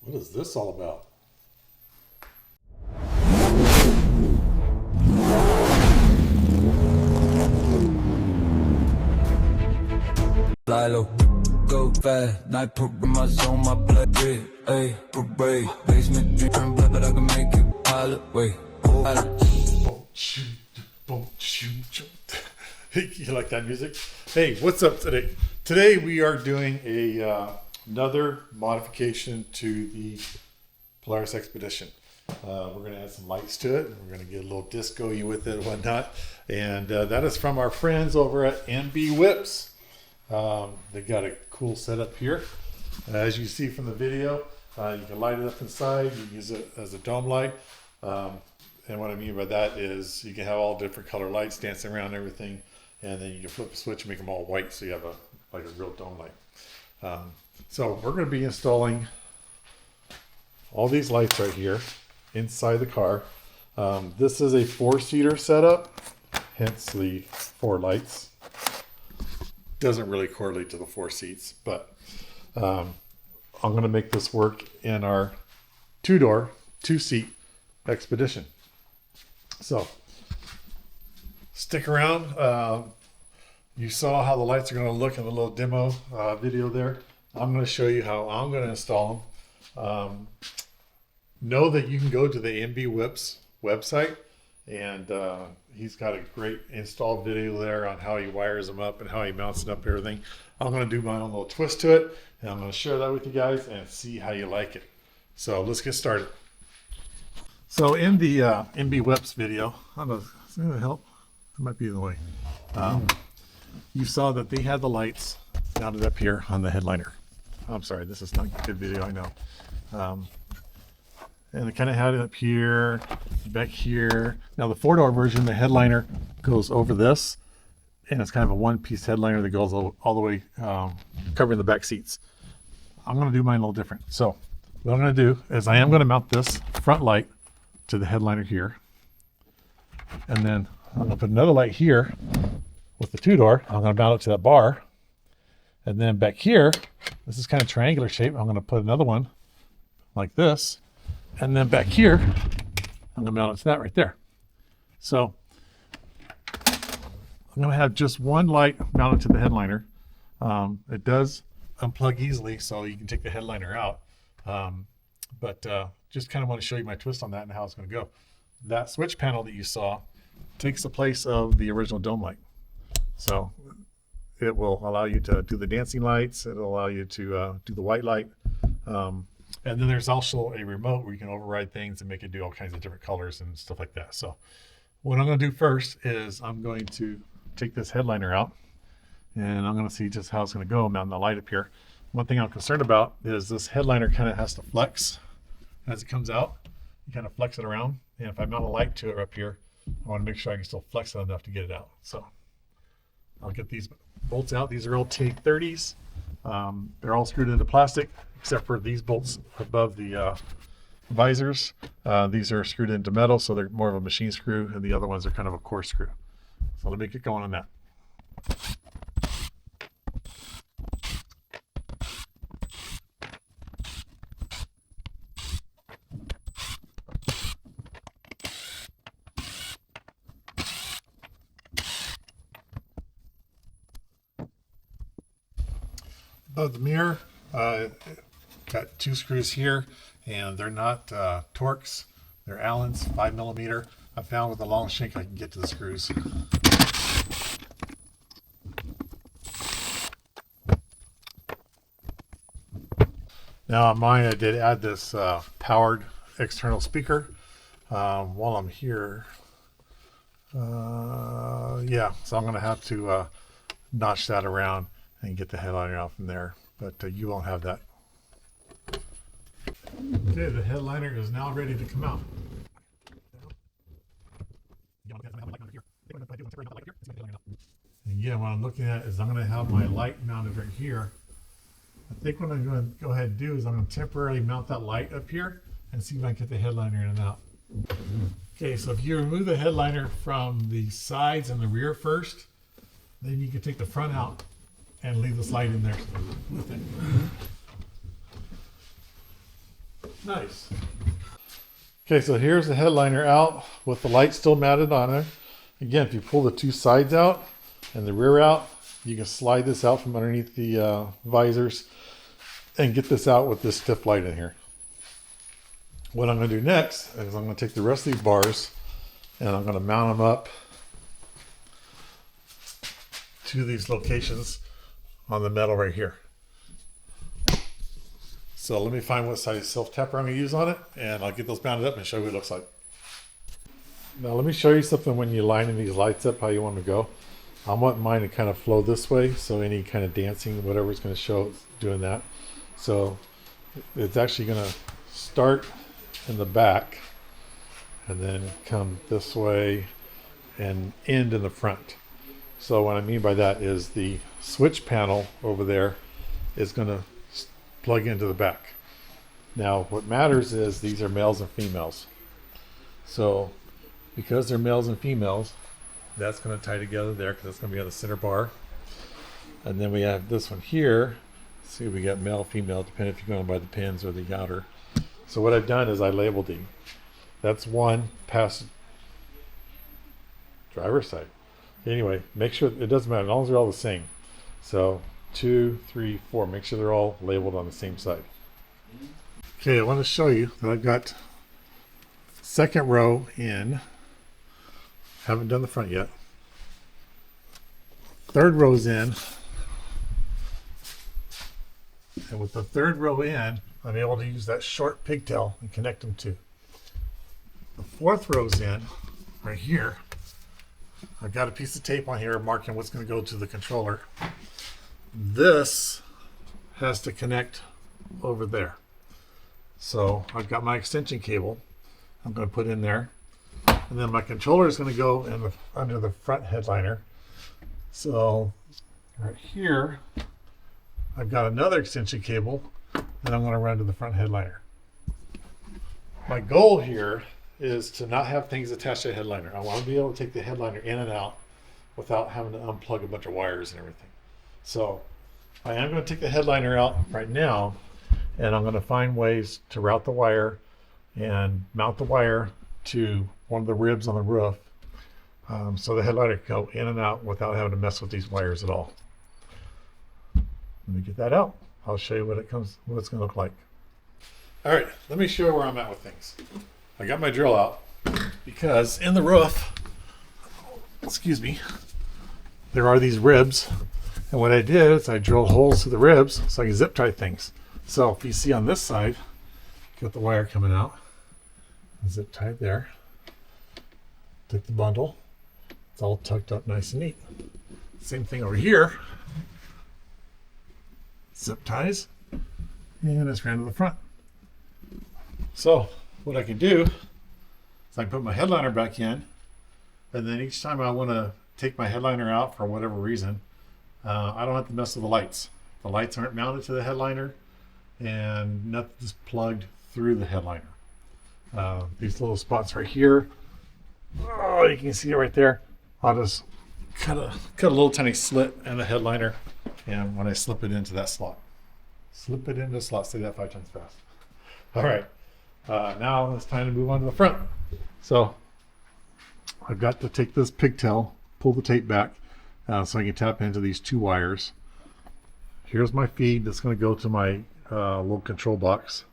What is this all about? Fly low, go fast, night parameters on my blood red, ayy, parade, basement dream, but I can make it pilot, wait, You like that music? Hey, what's up today? Today we are doing another modification to the Polaris Xpedition. We're going to add some lights to it. We're going to get a little disco-y with it and whatnot. And that is from our friends over at MB Whips. They got a cool setup here. As you see from the video, you can light it up inside. You can use it as a dome light. And what I mean by that is you can have all different color lights dancing around and everything. And then you can flip a switch and make them all white so you have a real dome light. So we're going to be installing all these lights right here inside the car. This is a 4-seater setup, hence the 4 lights. Doesn't really correlate to the 4 seats, but I'm going to make this work in our 2-door, 2-seat Expedition. So stick around. You saw how the lights are going to look in the little demo video there. I'm going to show you how I'm going to install them. Know that you can go to the MB Whips website, and he's got a great install video there on how he wires them up and how he mounts it up and everything. I'm going to do my own little twist to it, and I'm going to share that with you guys and see how you like it. So let's get started. So in the MB Whips video, I don't know, is that going to help? It might be the way. You saw that they had the lights mounted up here on the headliner. I'm sorry, this is not a good video, I know. And they kind of had it up here, back here. Now the 4-door version, the headliner goes over this, and it's kind of a one-piece headliner that goes all the way covering the back seats. I'm going to do mine a little different. So what I'm going to do is I am going to mount this front light to the headliner here. And then I'm going to put another light here with the 2-door. I'm going to mount it to that bar. And then back here, this is kind of triangular shape. I'm going to put another one like this. And then back here, I'm going to mount it to that right there. So I'm going to have just one light mounted to the headliner. It does unplug easily, so you can take the headliner out. But just kind of want to show you my twist on that and how it's going to go. That switch panel that you saw takes the place of the original dome light. So it will allow you to do the dancing lights. It'll allow you to do the white light. And then there's also a remote where you can override things and make it do all kinds of different colors and stuff like that. So what I'm going to do first is I'm going to take this headliner out, and I'm going to see just how it's going to go mounting the light up here. One thing I'm concerned about is this headliner kind of has to flex as it comes out. You kind of flex it around. And if I mount a light to it up here, I want to make sure I can still flex it enough to get it out. So I'll get these bolts out. These are old T30s. They're all screwed into plastic, except for these bolts above the visors. These are screwed into metal, so they're more of a machine screw, and the other ones are kind of a coarse screw. So let me get going on that. Above the mirror, got 2 screws here, and they're not Torx, they're Allen's 5mm. I found with a long shank I can get to the screws. Now on mine, I did add this powered external speaker. While I'm here, yeah, so I'm going to have to notch that around and get the headliner out from there, but you won't have that. Okay, the headliner is now ready to come out. And again, what I'm looking at is I'm going to have my light mounted right here. I think what I'm going to go ahead and do is I'm going to temporarily mount that light up here and see if I can get the headliner in and out. Okay, so if you remove the headliner from the sides and the rear first, then you can take the front out and leave this light in there with it. Nice. Okay, so here's the headliner out with the light still mounted on it. Again, if you pull the two sides out and the rear out, you can slide this out from underneath the visors and get this out with this stiff light in here. What I'm going to do next is I'm going to take the rest of these bars and I'm going to mount them up to these locations on the metal right here. So let me find what size self-tapper I'm going to use on it, and I'll get those mounted up and show you what it looks like. Now let me show you something when you're lining these lights up, how you want to go. I want mine to kind of flow this way, so any kind of dancing, whatever it's going to show, it's doing that. So it's actually going to start in the back and then come this way and end in the front. So what I mean by that is the switch panel over there is going to plug into the back. Now what matters is these are males and females. So because they're males and females, that's going to tie together there because that's going to be on the center bar. And then we have this one here. See, we got male, female, depending if you're going by the pins or the outer. So what I've done is I labeled these. That's one past driver's side. Anyway, make sure it doesn't matter as long as they're all the same. So 2, 3, 4. Make sure they're all labeled on the same side. Okay, I want to show you that I've got second row in. Haven't done the front yet. Third row's in. And with the third row in, I'm able to use that short pigtail and connect them to. The fourth row's in, right here. I've got a piece of tape on here marking what's going to go to the controller. This has to connect over there. So I've got my extension cable I'm going to put in there. And then my controller is going to go in under the front headliner. So right here, I've got another extension cable that I'm going to run to the front headliner. My goal here is to not have things attached to the headliner. I want to be able to take the headliner in and out without having to unplug a bunch of wires and everything. So I am going to take the headliner out right now, and I'm going to find ways to route the wire and mount the wire to one of the ribs on the roof, so the headliner can go in and out without having to mess with these wires at all. Let me get that out. I'll show you what it's going to look like. All right, let me show you where I'm at with things. I got my drill out because in the roof, excuse me, there are these ribs. And what I did is I drilled holes through the ribs so I can zip tie things. So if you see on this side, got the wire coming out, zip tied there. Took the bundle. It's all tucked up nice and neat. Same thing over here. Zip ties. And it's ran to the front. So what I can do is I can put my headliner back in, and then each time I want to take my headliner out for whatever reason, I don't have to mess with the lights. The lights aren't mounted to the headliner, and nothing's plugged through the headliner. These little spots right here, oh, you can see it right there. I'll just cut a little tiny slit in the headliner, and when I slip it into that slot, slip it into the slot. Say that 5 times fast. All right, now it's time to move on to the front. So I've got to take this pigtail, pull the tape back, so I can tap into these 2 wires. Here's my feed that's going to go to my little control box.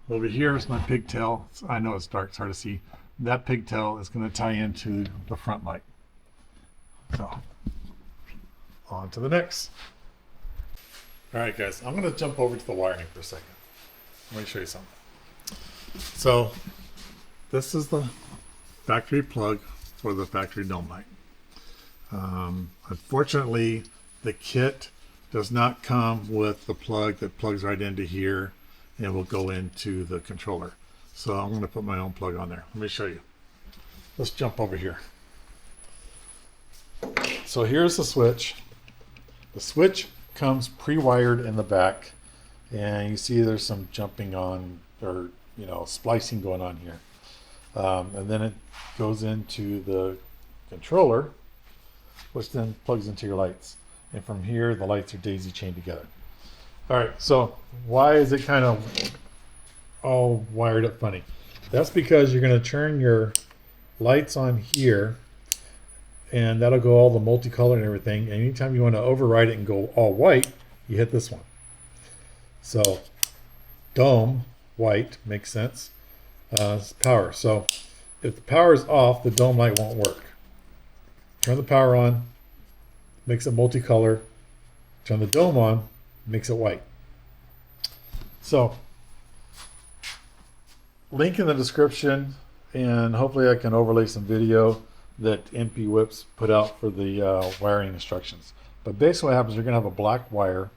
Over here is my pigtail. I know it's dark, it's hard to see. That pigtail is going to tie into the front light. So, on to the next. All right, guys, I'm going to jump over to the wiring for a second. Let me show you something. So, this is the factory plug for the factory dome light. Unfortunately, the kit does not come with the plug that plugs right into here and will go into the controller. So I'm going to put my own plug on there. Let me show you. Let's jump over here. So here's the switch. The switch comes pre-wired in the back, and you see there's some jumping on, or splicing going on here. And then it goes into the controller, which then plugs into your lights. And from here, the lights are daisy chained together. All right, so why is it kind of all wired up funny. That's because you're going to turn your lights on here, and that'll go all the multicolor and everything. And anytime you want to override it and go all white, you hit this one. So dome white makes sense. It's power. So if the power is off, the dome light won't work. Turn the power on, makes it multicolor. Turn the dome on, makes it white. So link in the description, and hopefully I can overlay some video that MP Whips put out for the wiring instructions. But basically what happens, you're going to have a black wire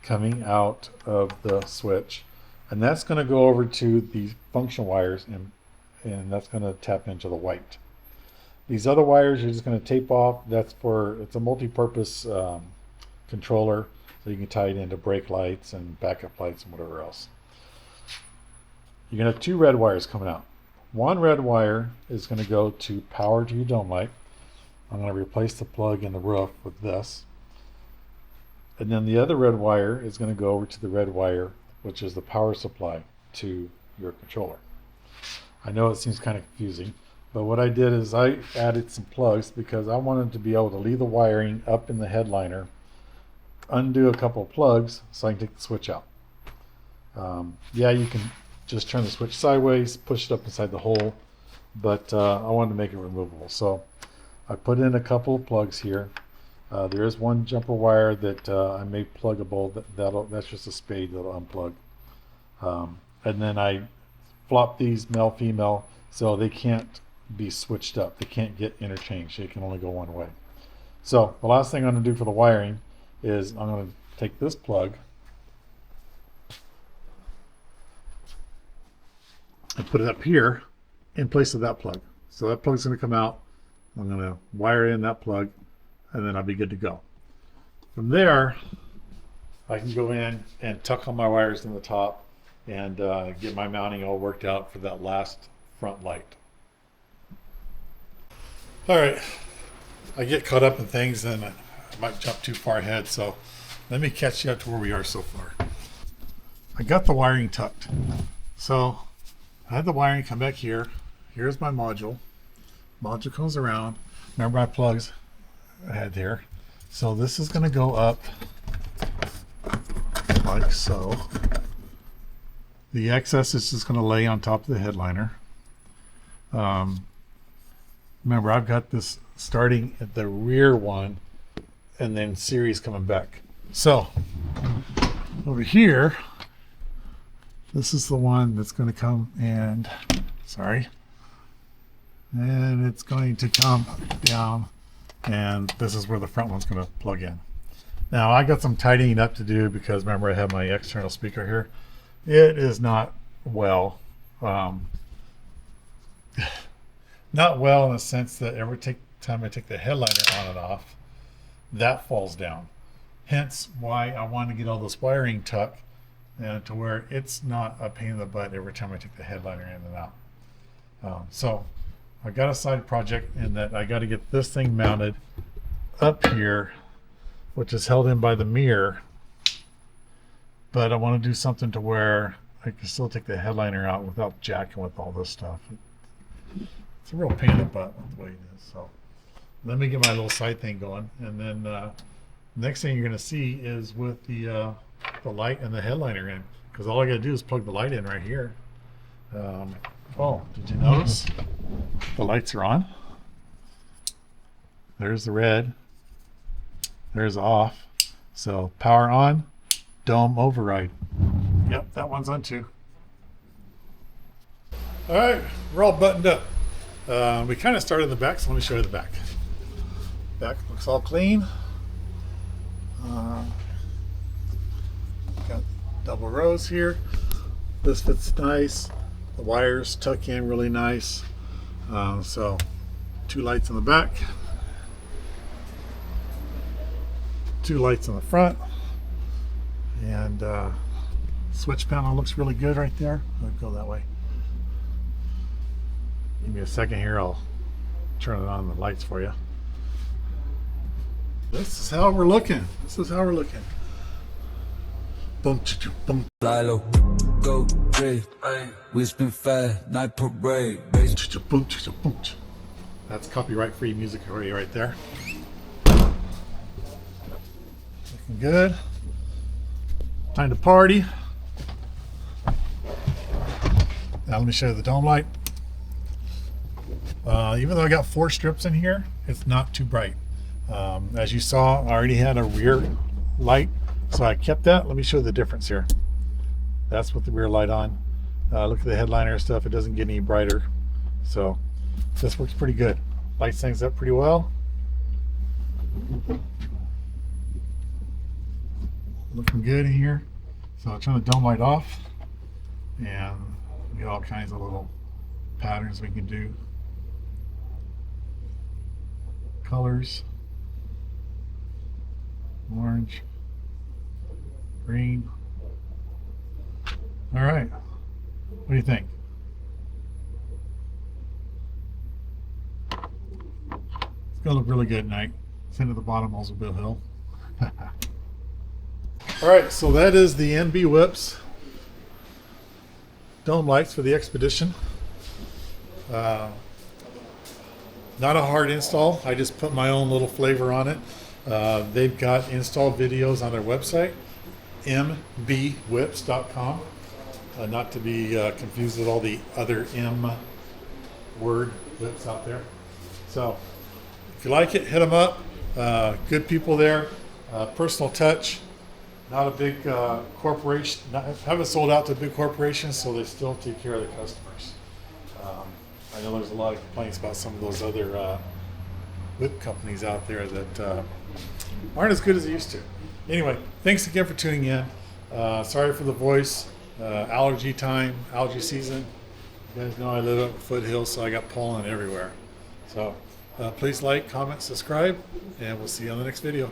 coming out of the switch, and that's going to go over to the function wires, and that's going to tap into the white. These other wires you're just going to tape off. That's for, it's a multi-purpose controller, so you can tie it into brake lights and backup lights and whatever else. You're going to have two red wires coming out. One red wire is going to go to power to your dome light. I'm going to replace the plug in the roof with this. And then the other red wire is going to go over to the red wire, which is the power supply to your controller. I know it seems kind of confusing, but what I did is I added some plugs because I wanted to be able to leave the wiring up in the headliner, undo a couple of plugs so I can take the switch out. Yeah, you can just turn the switch sideways, push it up inside the hole, but I wanted to make it removable. So I put in a couple of plugs here. There is one jumper wire that I made pluggable. That's just a spade that'll unplug. And then I flop these male-female so they can't be switched up. They can't get interchanged. They can only go one way. So the last thing I'm going to do for the wiring is I'm going to take this plug and put it up here in place of that plug. So that plug's going to come out. I'm going to wire in that plug, and then I'll be good to go. From there, I can go in and tuck all my wires in the top and get my mounting all worked out for that last front light. All right, I get caught up in things and I might jump too far ahead, so let me catch you up to where we are so far. I got the wiring tucked. So I had the wiring come back here. Here's my module. Module comes around. Remember my plugs I had there. So this is going to go up like so. The excess is just going to lay on top of the headliner. Remember, I've got this starting at the rear one and then series coming back. So over here, this is the one that's going to come and, sorry, and it's going to come down, and this is where the front one's going to plug in. Now I got some tidying up to do because remember I have my external speaker here. It is not well. Not well in the sense that every time I take the headliner on and off, that falls down. Hence why I want to get all this wiring tucked to where it's not a pain in the butt every time I take the headliner in and out. So I got a side project in that I got to get this thing mounted up here, which is held in by the mirror. But I want to do something to where I can still take the headliner out without jacking with all this stuff. It's a real pain in the butt the way it is. So let me get my little side thing going, and then next thing you're going to see is with the light and the headliner in, because all I got to do is plug the light in right here. Oh, did you notice the lights are on? There's the red. There's off. So power on, dome override. Yep, that one's on too. All right, we're all buttoned up. We kind of started in the back, so let me show you the back. Back looks all clean. Got double rows here. This fits nice. The wires tuck in really nice. So 2 lights in the back, 2 lights in the front, and switch panel looks really good right there. I'll go that way. Give me a second here, I'll turn it on the lights for you. This is how we're looking. This is how we're looking. Boom, boom. Fly low, go drift. We spin fast, night parade. Bass. Cha-cha-boom, cha-cha-boom. That's copyright-free music for you right there. Looking good. Time to party. Now let me show you the dome light. Even though I got 4 strips in here, it's not too bright. As you saw, I already had a rear light, so I kept that. Let me show you the difference here. That's with the rear light on. Look at the headliner stuff. It doesn't get any brighter. So this works pretty good. Lights things up pretty well. Looking good in here. So I'll turn the dome light off, and we got all kinds of little patterns we can do. Colors. Orange. Green. All right. What do you think? It's gonna look really good at night. Send to the bottom, Oldsmobile Hill. All right, so that is the NB Whips dome lights for the Xpedition. Not a hard install. I just put my own little flavor on it. They've got install videos on their website, mbwhips.com. Not to be confused with all the other M word whips out there. So if you like it, hit them up. Good people there. Personal touch. Not a big corporation. Haven't sold out to big corporations, so they still take care of their customers. I know there's a lot of complaints about some of those other whip companies out there that aren't as good as they used to. Anyway, thanks again for tuning in. Sorry for the voice. Allergy time, allergy season. You guys know I live up foothills, so I got pollen everywhere. So please like, comment, subscribe, and we'll see you on the next video.